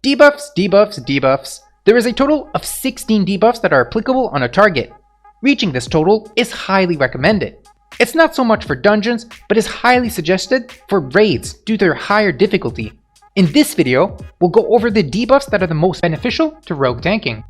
Debuffs, debuffs, debuffs. There is a total of 16 debuffs that are applicable on a target. Reaching this total is highly recommended. It's not so much for dungeons, but is highly suggested for raids due to their higher difficulty. In this video, we'll go over the debuffs that are the most beneficial to rogue tanking.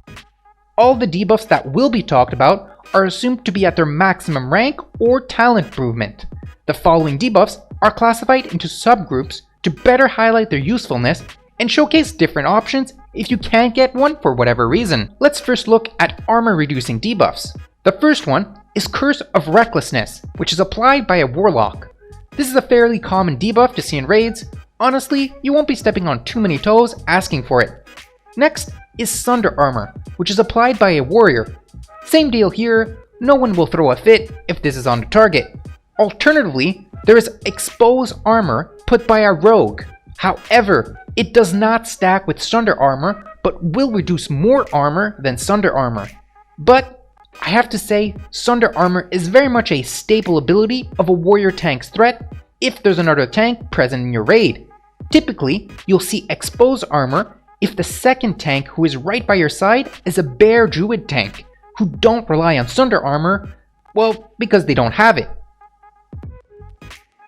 All the debuffs that will be talked about are assumed to be at their maximum rank or talent improvement. The following debuffs are classified into subgroups to better highlight their usefulness and showcase different options if you can't get one for whatever reason. Let's first look at armor reducing debuffs. The first one is Curse of Recklessness, which is applied by a warlock. This is a fairly common debuff to see in raids. Honestly, you won't be stepping on too many toes asking for it. Next is Sunder Armor, which is applied by a warrior. Same deal here, no one will throw a fit if this is on the target. Alternatively, there is Expose Armor put by a rogue. However, it does not stack with Sunder Armor, but will reduce more armor than Sunder Armor. But I have to say, Sunder Armor is very much a staple ability of a warrior tank's threat if there's another tank present in your raid. Typically, you'll see Expose Armor if the second tank who is right by your side is a bear druid tank, who don't rely on Sunder Armor, well, because they don't have it.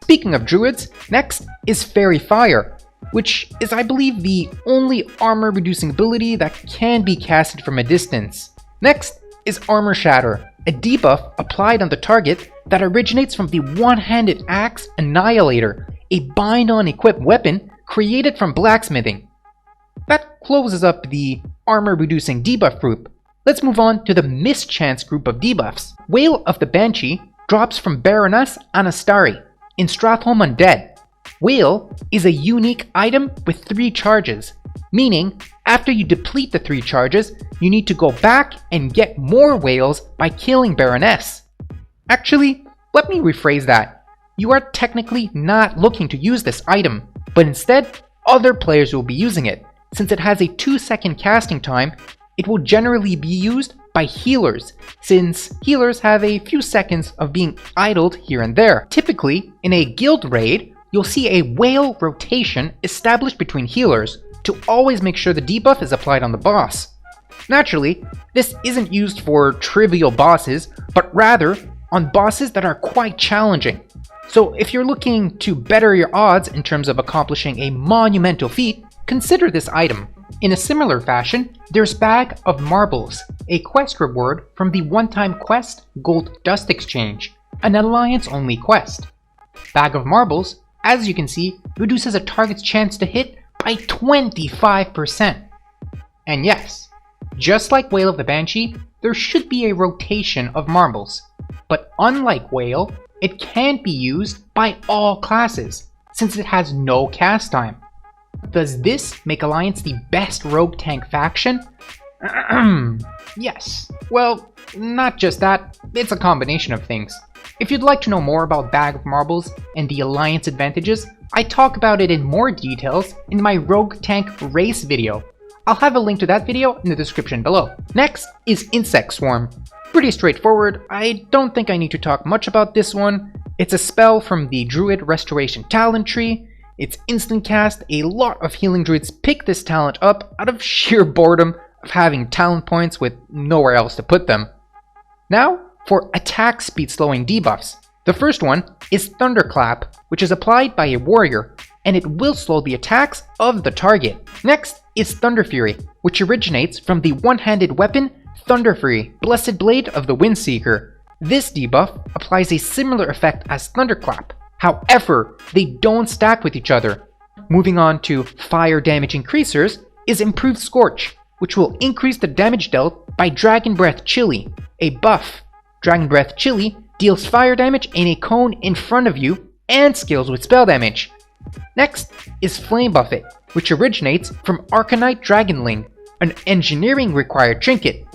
Speaking of druids, next is Fairy Fire, which is, I believe, the only armor reducing ability that can be casted from a distance. Next is Armor Shatter, a debuff applied on the target that originates from the one-handed axe Annihilator, a bind-on equipped weapon created from blacksmithing. That closes up the armor reducing debuff group. Let's move on to the mischance group of debuffs. Wail of the Banshee drops from Baroness Anastari in Stratholme Undead. Wail is a unique item with 3 charges, meaning after you deplete the 3 charges, you need to go back and get more wails by killing Baroness. Actually, let me rephrase that. You are technically not looking to use this item, but instead, other players will be using it. Since it has a 2-second casting time, it will generally be used by healers, since healers have a few seconds of being idled here and there. Typically, in a guild raid, you'll see a wail rotation established between healers to always make sure the debuff is applied on the boss. Naturally, this isn't used for trivial bosses, but rather on bosses that are quite challenging. So if you're looking to better your odds in terms of accomplishing a monumental feat, consider this item. In a similar fashion, there's Bag of Marbles, a quest reward from the one-time quest Gold Dust Exchange, an alliance-only quest. Bag of Marbles, as you can see, reduces a target's chance to hit by 25%. And yes, just like Wail of the Banshee, there should be a rotation of marbles. But unlike Wail, it can't be used by all classes, since it has no cast time. Does this make Alliance the best rogue tank faction? Yes. Well, not just that, it's a combination of things. If you'd like to know more about Bag of Marbles and the Alliance advantages, I talk about it in more details in my Rogue Tank Race video. I'll have a link to that video in the description below. Next is Insect Swarm. Pretty straightforward, I don't think I need to talk much about this one. It's a spell from the Druid Restoration talent tree. It's instant cast. A lot of healing druids pick this talent up out of sheer boredom of having talent points with nowhere else to put them. Now, for attack speed slowing debuffs. The first one is Thunderclap, which is applied by a warrior, and it will slow the attacks of the target. Next is Thunder Fury, which originates from the one-handed weapon Thunder Fury, Blessed Blade of the Windseeker. This debuff applies a similar effect as Thunderclap. However, they don't stack with each other. Moving on to fire damage increasers is Improved Scorch, which will increase the damage dealt by Dragon Breath Chili, a buff. Dragon Breath Chili deals fire damage in a cone in front of you and scales with spell damage. Next is Flame Buffet, which originates from Arcanite Dragonling, an engineering required trinket.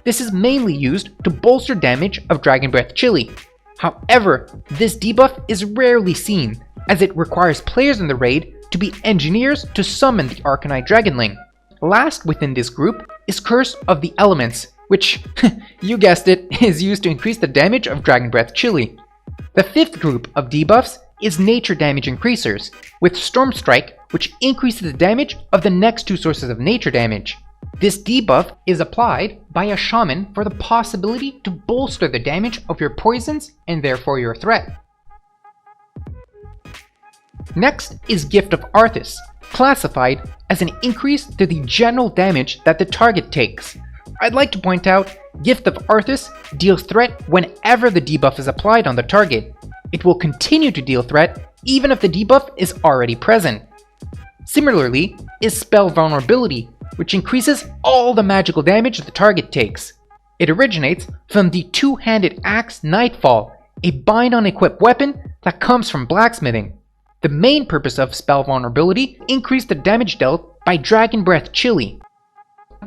This is mainly used to bolster damage of Dragon Breath Chili. However, this debuff is rarely seen, as it requires players in the raid to be engineers to summon the Arcanite Dragonling. Last within this group is Curse of the Elements, which, you guessed it, is used to increase the damage of Dragon Breath Chili. The fifth group of debuffs is Nature Damage Increasers, with Storm Strike which increases the damage of the next two sources of nature damage. This debuff is applied by a shaman for the possibility to bolster the damage of your poisons and therefore your threat. Next is Gift of Arthas, classified as an increase to the general damage that the target takes. I'd like to point out, Gift of Arthas deals threat whenever the debuff is applied on the target. It will continue to deal threat even if the debuff is already present. Similarly is Spell Vulnerability, which increases all the magical damage the target takes. It originates from the two-handed axe Nightfall, a bind-on-equip weapon that comes from blacksmithing. The main purpose of Spell Vulnerability increased the damage dealt by Dragon Breath Chili.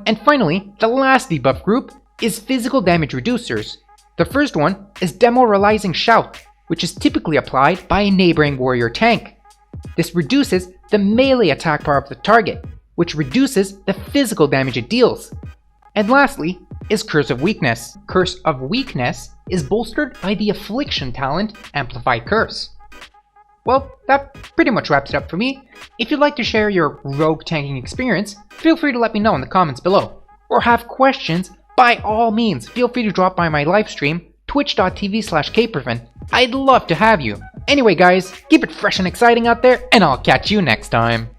And finally, the last debuff group is Physical Damage Reducers. The first one is Demoralizing Shout, which is typically applied by a neighboring warrior tank. This reduces the melee attack power of the target, which reduces the physical damage it deals. And lastly is Curse of Weakness. Curse of Weakness is bolstered by the Affliction talent Amplified Curse. Well, that pretty much wraps it up for me. If you'd like to share your rogue tanking experience, feel free to let me know in the comments below. Or have questions, by all means, feel free to drop by my livestream, twitch.tv/Caperfin. I'd love to have you. Anyway guys, keep it fresh and exciting out there, and I'll catch you next time.